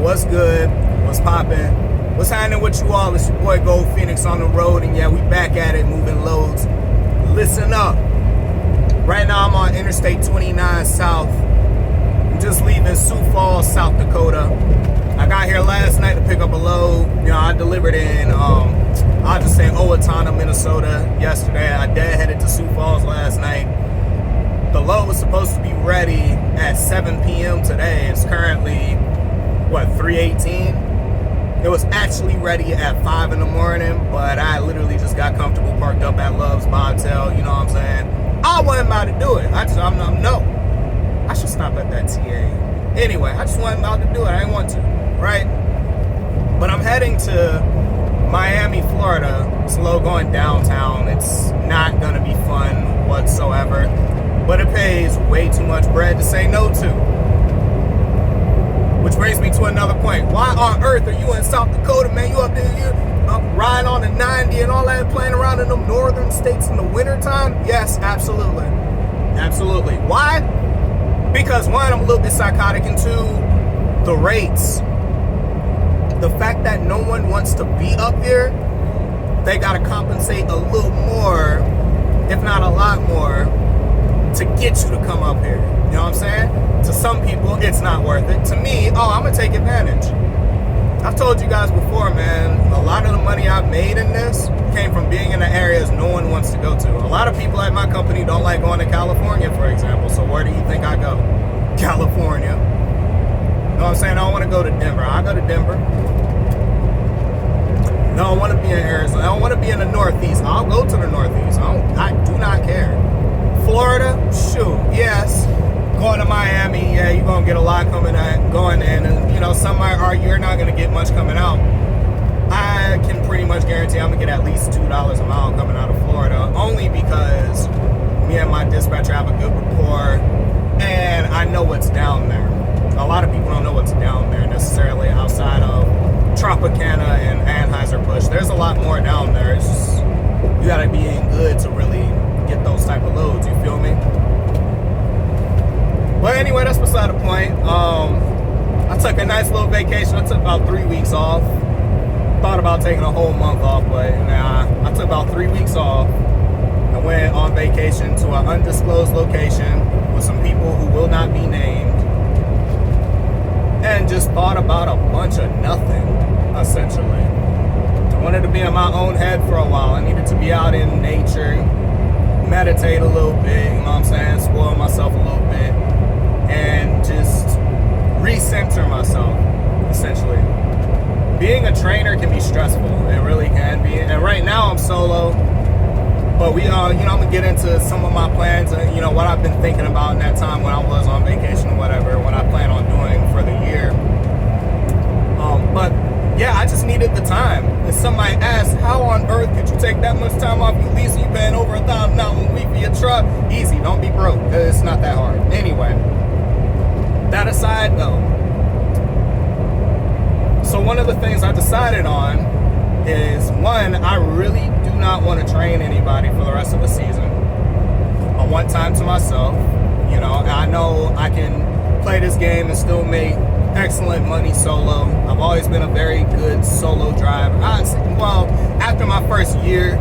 What's good? What's poppin'? What's happening with you all? It's your boy Gold Phoenix on the road, and yeah, we back at it, moving loads. Listen up. Right now, I'm on Interstate 29 South. I'm just leaving Sioux Falls, South Dakota. I got here last night to pick up a load. You know, I delivered in, I'll just say Owatonna, Minnesota yesterday. I headed to Sioux Falls last night. The load was supposed to be ready at 7 p.m. today. It's currently, 3:18? It was actually ready at 5 in the morning, but I literally just got comfortable, parked up at Love's Bobtail, you know what I'm saying? I wasn't about to do it. No. I should stop at that TA. Anyway, I just wasn't about to do it. I didn't want to, right? But I'm heading to Miami, Florida. It's low going downtown. It's not gonna be fun whatsoever, but it pays way too much bread to say no to. Which brings me to another point. Why on earth are you in South Dakota, man? You up there, you riding on the 90 and all that, playing around in them northern states in the wintertime? Yes, absolutely. Absolutely. Why? Because one, I'm a little bit psychotic, and two, the rates. The fact that no one wants to be up here, they gotta compensate a little more, if not a lot more, to get you to come up here. You know what I'm saying? To some people, it's not worth it. To me, I'm gonna take advantage. I've told you guys before, man, a lot of the money I've made in this came from being in the areas no one wants to go to. A lot of people at my company don't like going to California, for example. So where do you think I go? California. You know what I'm saying? I don't want to go to Denver. I go to Denver. No, I want to be in Arizona. I don't want to be in the Northeast. I'll go to the Northeast. I do not care. Florida, shoot, yes. Going to Miami, yeah, you're going to get a lot going in. And, you know, some might argue you're not going to get much coming out. I can pretty much guarantee I'm going to get at least $2 a mile coming out of Florida, only because me and my dispatcher have a good rapport, and I know what's down there. A lot of people don't know what's down there necessarily outside of Tropicana and Anheuser-Busch. There's a lot more down there. It's just, you got to be in good to really get those type of loads, you feel me? But anyway, that's beside the point. I took a nice little vacation. I took about 3 weeks off. Thought about taking a whole month off, but nah, I took about 3 weeks off. I went on vacation to an undisclosed location with some people who will not be named, and just thought about a bunch of nothing, essentially. I wanted to be in my own head for a while. I needed to be out in nature, meditate a little bit, you know what I'm saying, spoil myself a little bit, and just recenter myself, essentially. Being a trainer can be stressful. It really can be. And right now I'm solo, but we, I'm gonna get into some of my plans and, what I've been thinking about in that time when I was on vacation or whatever, what I plan on doing for the year. But yeah, I just needed the time. And somebody asked, how on earth could you take that much time off? You leasing, you paying over $1,000 a week for your truck? Easy, don't be broke. It's not that hard. Anyway, that aside though, so one of the things I decided on is, one, I really do not want to train anybody for the rest of the season. I want time to myself. I know I can play this game and still make excellent money solo. I've always been a very good solo driver. After my first year,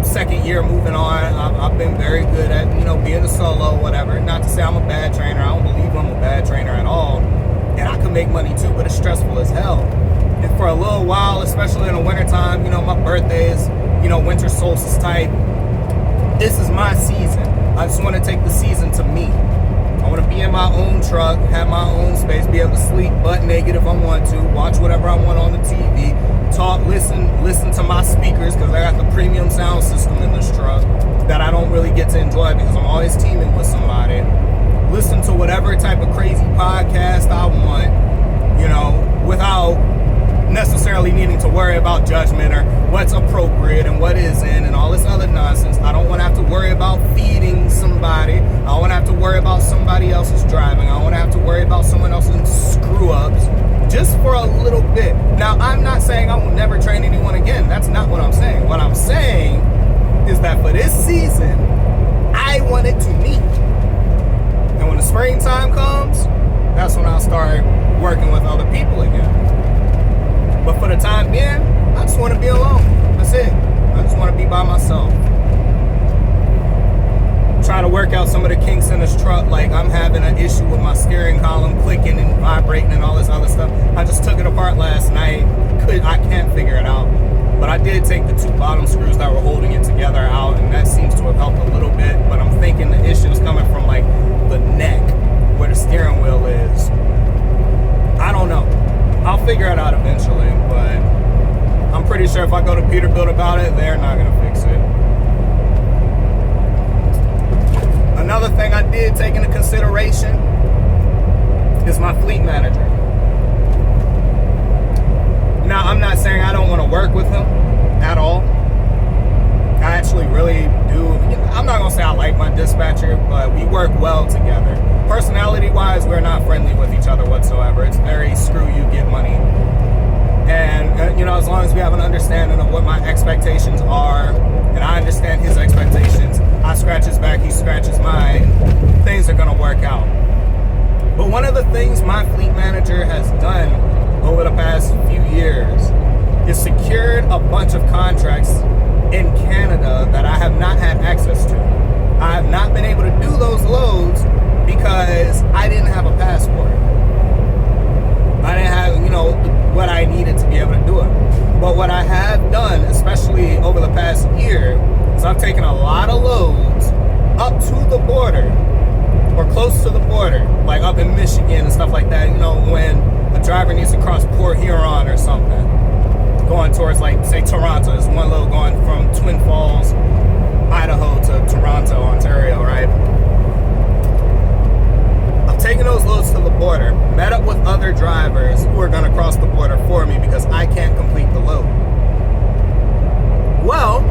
second year moving on, I've been very good at, being a solo, whatever. Not to say I'm a bad trainer. I don't believe I'm a bad trainer at all. And I can make money too, but it's stressful as hell. And for a little while, especially in the wintertime, my birthday is, winter solstice type. This is my season. I just want to take the season to me. I want to be in my own truck, have my own space, be able to sleep butt naked if I want to, watch whatever I want on the TV, talk, listen to my speakers, because I got the premium sound system in this truck that I don't really get to enjoy because I'm always teaming with somebody. Listen to whatever type of crazy podcast I want, without necessarily needing to worry about judgment or what's appropriate and what isn't and all this other nonsense. I don't want to have to worry about feeding somebody. I don't want to have to worry about somebody else's driving. I don't want to have to worry about someone else's screw-ups just for a little bit. Now, I'm not saying I will never train anyone again. That's not what I'm saying. What I'm saying is that for this season, I wanted to meet. And when the springtime comes, that's when I'll start working with other people again. But for the time being, I just want to be alone. That's it. I just want to be by myself. Trying to work out some of the kinks in this truck. Like, I'm having an issue with my steering column clicking and vibrating and all this other stuff. I just took it apart last night. I can't figure it out. But I did take the 2 bottom screws that were holding it together out, and that seems to have helped a little bit. But I'm thinking the issue is coming from like the neck where the steering wheel is. I don't know. I'll figure it out eventually, but I'm pretty sure if I go to Peterbilt about it, they're not going to fix it. Another thing I did take into consideration is my fleet manager. Now, I'm not saying I don't want to work with him at all. I actually really do. I'm not going to say I like my dispatcher, but we work well together. Personality-wise, we're not friendly with each other whatsoever. It's very screw you, get money. And, as long as we have an understanding of what my expectations are, and I understand his expectations, I scratch his back, he scratches mine, things are going to work out. But one of the things my fleet manager has done over the past few years is secured a bunch of contracts in Canada that I have not had access to. I have not been able to do those loads because I didn't have a passport. I didn't have, what I needed to be able to do it. But what I have done, especially over the past year, is I've taken a lot of loads up to the border or close to the border, like up in Michigan and stuff like that, when a driver needs to cross Port Huron or something, going towards, like, say, Toronto. There's one load going from Twin Falls, Idaho to Toronto, Ontario, right? I've taken those loads to the border, met up with other drivers who are going to cross the border for me because I can't complete the load. Well,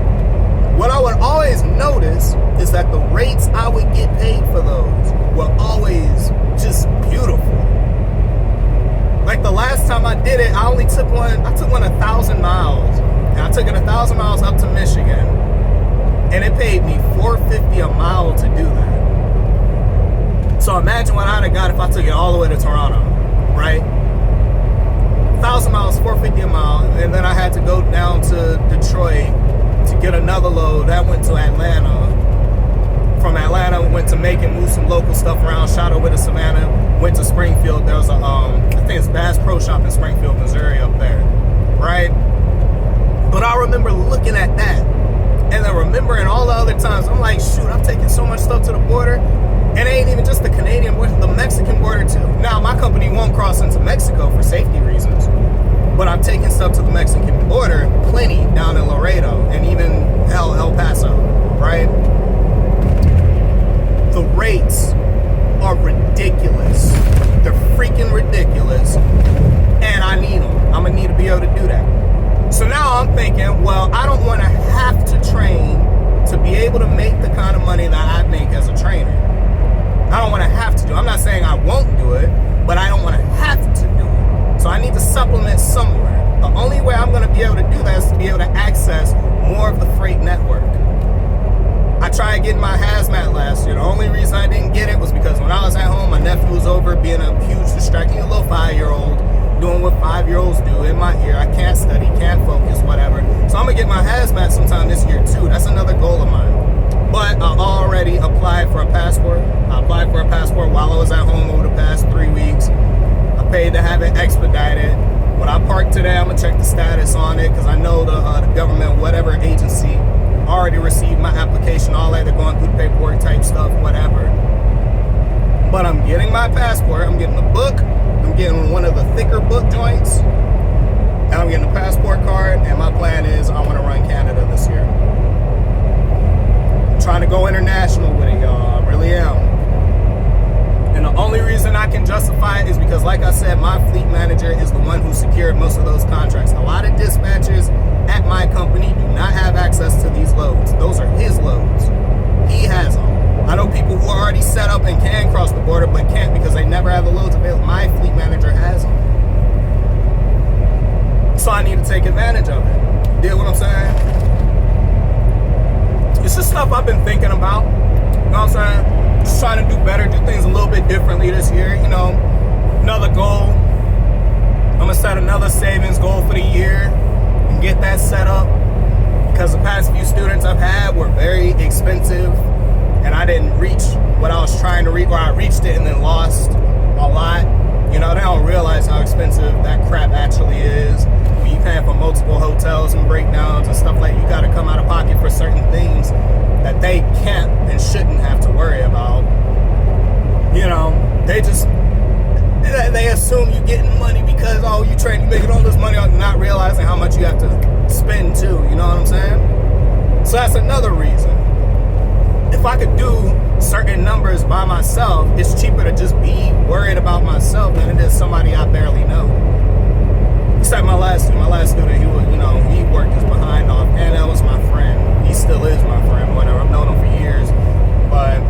what I would always notice is that the rates I would get paid for those were always just beautiful. Like the last time I did it, I took one 1,000 miles. And I took it 1,000 miles up to Michigan. And it paid me $4.50 a mile to do that. So imagine what I'd have got if I took it all the way to Toronto, right? 1,000 miles, $4.50 a mile. And then I had to go down to Detroit to get another load. That went to Atlanta. From Atlanta, went to Macon, moved some local stuff around, shot over to Savannah, went to Springfield. There was I think it's Bass Pro Shop in Springfield, Missouri up there, right? But I remember looking at that and then remembering all the other times. I'm like, shoot, I'm taking so much stuff to the border. And it ain't even just the Canadian border, the Mexican border too. Now, my company won't cross into Mexico for safety reasons, but I'm taking stuff to the Mexican border plenty down in Laredo and even El Paso, right? The rates are ridiculous. They're freaking ridiculous. And I need them. I'm going to need to be able to do that. So now I'm thinking, well, I don't want to have to train to be able to make the kind of money that I make as a trainer. I don't want to have to do it. I'm not saying I won't do it, but I don't want to have to do it. So I need to supplement somewhere. The only way I'm going to be able to do that is to be able to access more of the freight network. I tried getting my hazmat last year. The only reason I didn't get it was because when I was at home, my nephew was over being a huge distracting little 5-year-old, doing what 5-year-olds do in my ear. I can't study, can't focus, whatever. So I'm going to get my hazmat sometime this year too. That's another goal of mine. But I already applied for a passport. I applied for a passport while I was at home over the past 3 weeks. I paid to have it expedited. When I park today, I'm going to check the status on it because I know the government, whatever agency, already received my application, all that. They're going through the paperwork type stuff, whatever. But I'm getting my passport. I'm getting the book. I'm getting one of the thicker book joints. And I'm getting a passport card. And my plan is I want to run Canada this year. I'm trying to go international with it, y'all. I really am. And the only reason I can justify it is because, like I said, my fleet manager is the one who secured most of those contracts. A lot of dispatchers at my company do not have access to these loads. Those are his loads. He has them. I know people who are already set up and can cross the border but can't because they never have the loads available. My fleet manager has them. So I need to take advantage of it. You get what I'm saying? It's just stuff I've been thinking about. You know what I'm saying? Just trying to do better, do things a little bit differently this year. Another goal reach what I was trying to reach, or I reached it and then lost a lot. You know, they don't realize how expensive that crap actually is. When you paying for multiple hotels and breakdowns and stuff like that, you got to come out of pocket for certain things that they can't and shouldn't have to worry about. You know, they assume you're getting money because, oh, you train, you making all this money, not realizing how much you have to spend too. You know what I'm saying? So that's another reason. If I could do certain numbers by myself, it's cheaper to just be worried about myself than it is somebody I barely know. Except my last student, he was, you know, he worked his behind off, and that was my friend. He still is my friend, whatever. I've known him for years, but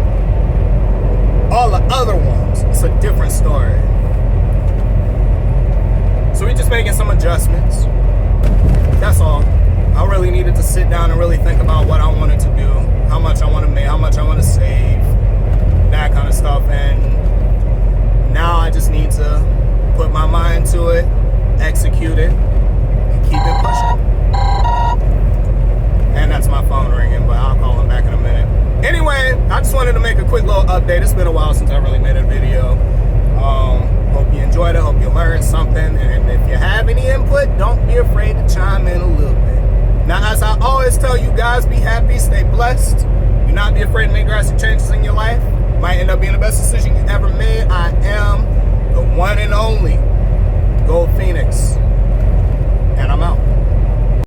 all the other ones, it's a different story. So we're just making some adjustments. That's all. I really needed to sit down and really think about what I wanted to do, how much I want to make, how much I want to save, that kind of stuff. And now I just need to put my mind to it, execute it, and keep it pushing. And that's my phone ringing, but I'll call him back in a minute. Anyway, I just wanted to make a quick little update. It's been a while since I really made a video. Hope you enjoyed it. Hope you learned something. And if you have any input, don't be afraid to chime in a little bit. Now, as I always tell you guys, be happy, stay blessed. Do not be afraid to make drastic changes in your life. Might end up being the best decision you ever made. I am the one and only Gold Phoenix. And I'm out.